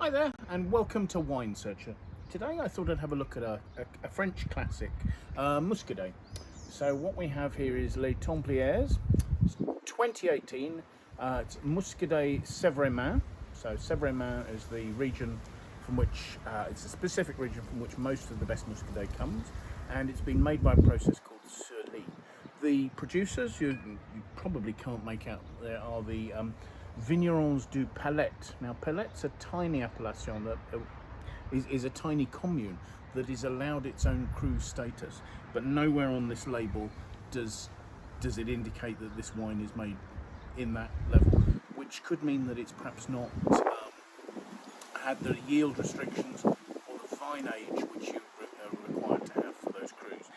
Hi there and welcome to Wine Searcher. Today I thought I'd have a look at a French classic, Muscadet. So what we have here is Les Templiers, it's 2018, it's Muscadet Sevre-et-Maine. So Sevre-et-Maine is the region from which, it's a specific region from which most of the best Muscadet comes, and it's been made by a process called Sur. The producers, you probably can't make out, there are the Vignerons du Pallet. Now, Pallet's a tiny appellation that is a tiny commune that is allowed its own cru status, but nowhere on this label does it indicate that this wine is made in that level, which could mean that it's perhaps not had the yield restrictions or the vine age which you are required to have for those crus.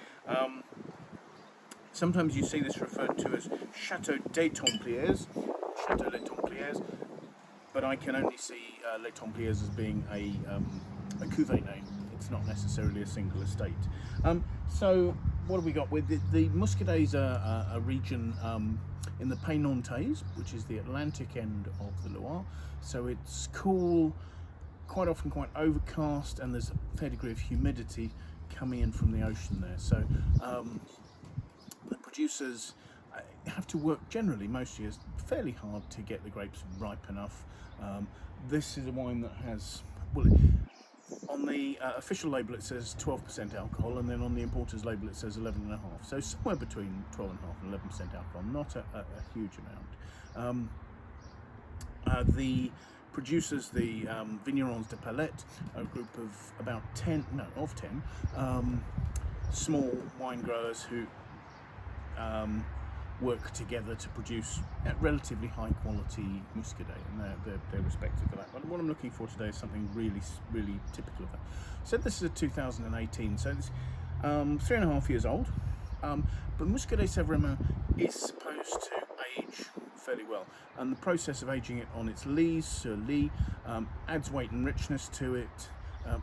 Sometimes you see this referred to as Chateau des Templiers, Chateau les Templiers, but I can only see Les Templiers as being a cuvée name. It's not necessarily a single estate. So what have we got? With the Muscadet is a region in the Pays Nantais, which is the Atlantic end of the Loire. So it's cool, quite often quite overcast, and there's a fair degree of humidity coming in from the ocean there. So the producers have to work generally most years fairly hard to get the grapes ripe enough. This is a wine that has, well, on the official label it says 12% alcohol, and then on the importer's label it says 11.5. So somewhere between 12.5 and 11% alcohol, not a huge amount. The producers, the Vignerons du Pallet, a group of about 10 small wine growers who work together to produce relatively high quality Muscadet, and they're respected for that. But what I'm looking for today is something really typical of that. So this is a 2018, so it's 3.5 years old, but Muscadet Sevre-et-Maine is supposed to age fairly well, and the process of aging it on its lees, sur lie, adds weight and richness to it,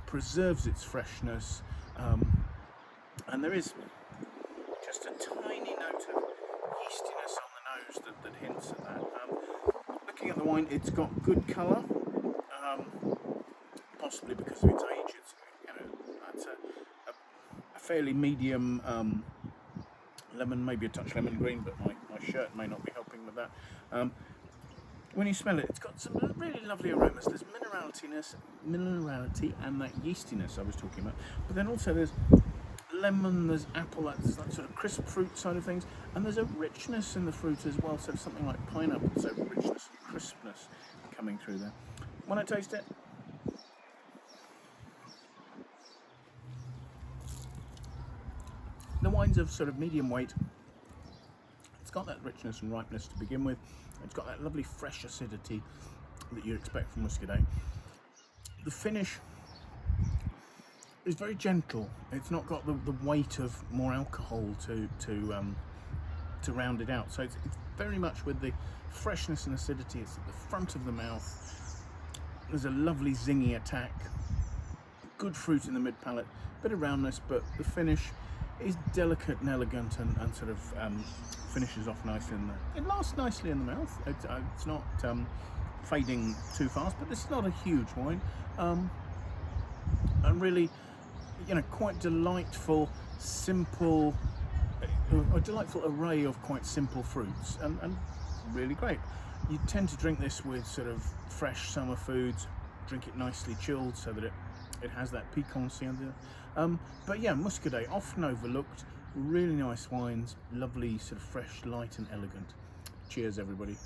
preserves its freshness, and there is just a tiny note of yeastiness on the nose that hints at that. Looking at the wine, it's got good colour, possibly because of its age. It's a fairly medium lemon, maybe a touch lemon green, but my shirt may not be helping with that. When you smell it, it's got some really lovely aromas. There's minerality and that yeastiness I was talking about, but then also there's lemon, there's apple, that's that sort of crisp fruit side of things, and there's a richness in the fruit as well, so something like pineapple, so richness and crispness coming through there. When I taste it, the wine's of sort of medium weight. It's got that richness and ripeness to begin with. It's got that lovely fresh acidity that you expect from Muscadet. The finish is very gentle. It's not got the weight of more alcohol to round it out. So it's very much with the freshness and acidity. It's at the front of the mouth. There's a lovely zingy attack. Good fruit in the mid palate. Bit of roundness, but the finish is delicate and elegant, and sort of finishes off nicely in the. It lasts nicely in the mouth. It's not fading too fast, but this is not a huge wine. And really, quite delightful, simple, a delightful array of quite simple fruits, and really great. You tend to drink this with sort of fresh summer foods, drink it nicely chilled so that it has that piquancy under. But yeah, Muscadet, often overlooked, really nice wines, lovely, sort of fresh, light and elegant. Cheers everybody.